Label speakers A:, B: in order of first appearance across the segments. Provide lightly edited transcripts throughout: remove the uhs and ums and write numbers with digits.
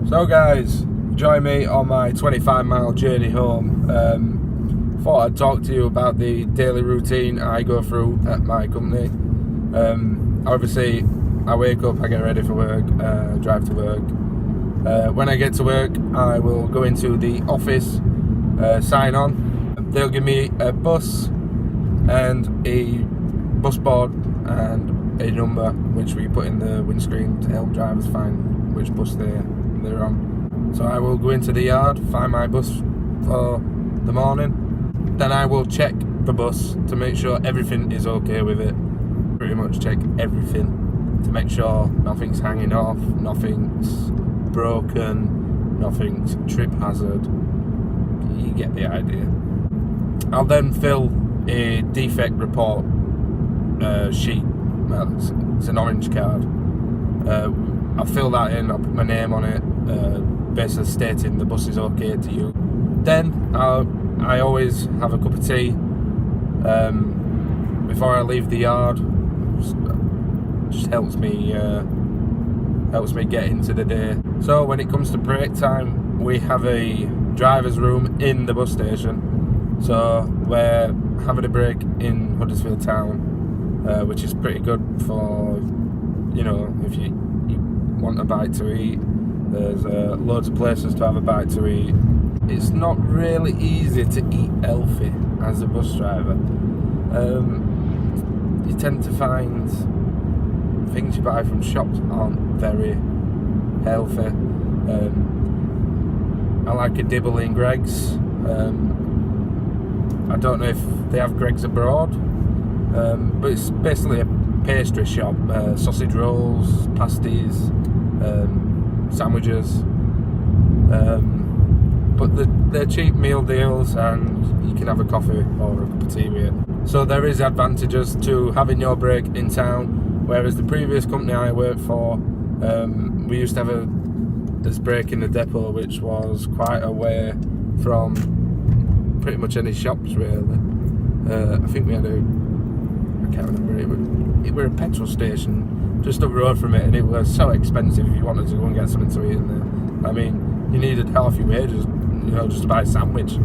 A: So guys, join me on my 25-mile journey home. Thought I'd talk to you about the daily routine I go through at my company. Obviously, I wake up, I get ready for work, drive to work. When I get to work, I will go into the office, sign on. They'll give me a bus and a bus board and a number which we put in the windscreen to help drivers find which bus they're on. So I will go into the yard, find my bus for the morning. Then I will check the bus to make sure everything is okay with it. Pretty much check everything to make sure nothing's hanging off, nothing's broken, nothing's trip hazard. You get the idea. I'll then fill a defect report sheet. Well, it's an orange card. I'll fill that in, I'll put my name on it, basically stating the bus is okay to you. Then I always have a cup of tea before I leave the yard. Just helps me get into the day. So when it comes to break time, we have a driver's room in the bus station. So we're having a break in Huddersfield town, which is pretty good for, you know, if you want a bite to eat. There's loads of places to have a bite to eat. It's not really easy to eat healthy as a bus driver. You tend to find things you buy from shops aren't very healthy. I like a dibble in Greggs. I don't know if they have Greggs abroad, but it's basically a pastry shop. Sausage rolls, pasties, sandwiches. But they're cheap meal deals and you can have a coffee or a cup of tea with it. So there is advantages to having your break in town, whereas the previous company I worked for, we used to have this break in the depot which was quite away from pretty much any shops really. I think we had I can't remember, it was a petrol station just up the road from it, and it was so expensive if you wanted to go and get something to eat in there. I mean, you needed half your wages, you know, just to buy a sandwich.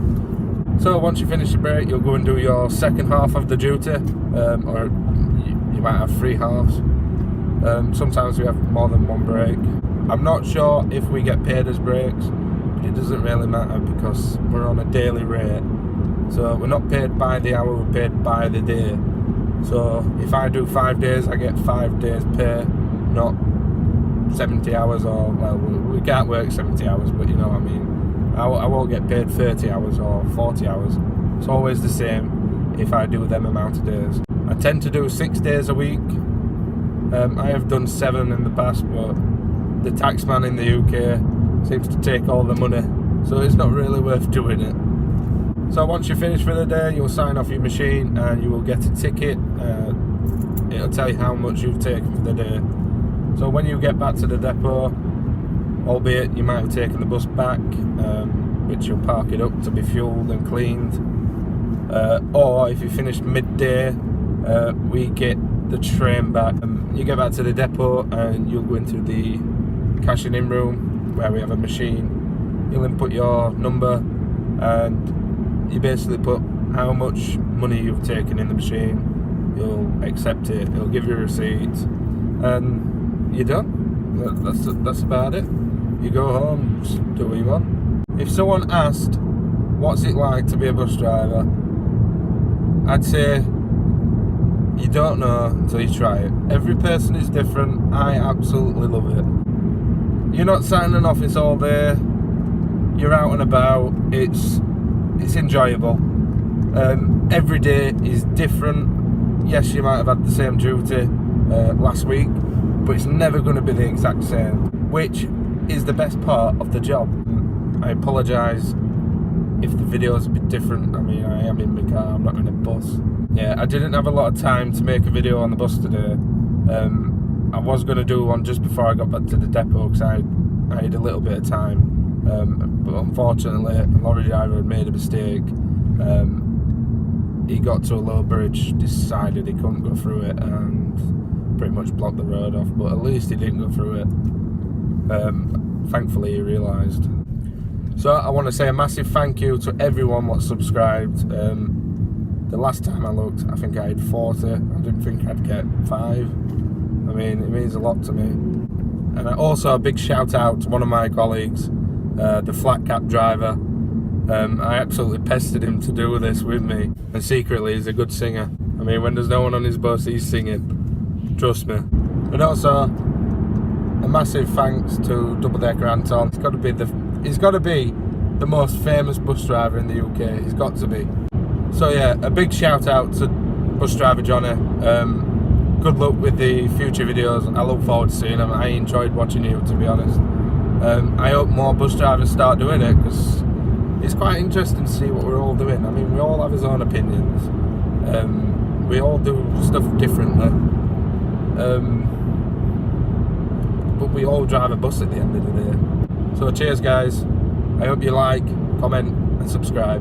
A: So once you finish your break, you'll go and do your second half of the duty, or you might have 3 halves. Sometimes we have more than one break. I'm not sure if we get paid as breaks, but it doesn't really matter because we're on a daily rate. So we're not paid by the hour, we're paid by the day. So if I do 5 days, I get 5 days pay, not 70 hours or, well, we can't work 70 hours, but you know what I mean. I won't get paid 30 hours or 40 hours. It's always the same if I do them amount of days. I tend to do 6 days a week. I have done 7 in the past, but the taxman in the UK seems to take all the money, so it's not really worth doing it. So once you're finished for the day, you'll sign off your machine and you will get a ticket. It'll tell you how much you've taken for the day. So when you get back to the depot, albeit you might have taken the bus back, which you'll park it up to be fueled and cleaned, or if you finish midday, we get the train back. You get back to the depot and you'll go into the cashing in room where we have a machine. You'll input your number and you basically put how much money you've taken in the machine. You'll accept it, it'll give you a receipt, and you're done. That's about it. You go home, just do what you want. If someone asked, what's it like to be a bus driver? I'd say, you don't know until you try it. Every person is different. I absolutely love it. You're not sat in an office all day. You're out and about. It's enjoyable. Every day is different. Yes, you might have had the same duty last week, but it's never going to be the exact same, which is the best part of the job. I apologise if the video is a bit different. I mean, I am in my car, I'm not in a bus. Yeah, I didn't have a lot of time to make a video on the bus today. I was going to do one just before I got back to the depot because I had a little bit of time. But unfortunately, a lorry driver had made a mistake. He got to a low bridge, decided he couldn't go through it, and pretty much blocked the road off. But at least he didn't go through it. thankfully he realised. So I want to say a massive thank you to everyone that's subscribed. The last time I looked, I think I had 40. I didn't think I'd get 5. I mean, it means a lot to me. And also a big shout out to one of my colleagues, the flat cap driver. I absolutely pestered him to do this with me, and secretly he's a good singer. I mean, when there's no one on his bus, he's singing. Trust me. And also a massive thanks to Double Decker Anton. He's got to be the most famous bus driver in the UK. He's got to be. So yeah, a big shout out to bus driver Johnny. Good luck with the future videos. I look forward to seeing them. I enjoyed watching you, to be honest. I hope more bus drivers start doing it, because it's quite interesting to see what we're all doing. I mean, we all have his own opinions. We all do stuff differently. But we all drive a bus at the end of the day. So cheers guys. I hope you like, comment and subscribe.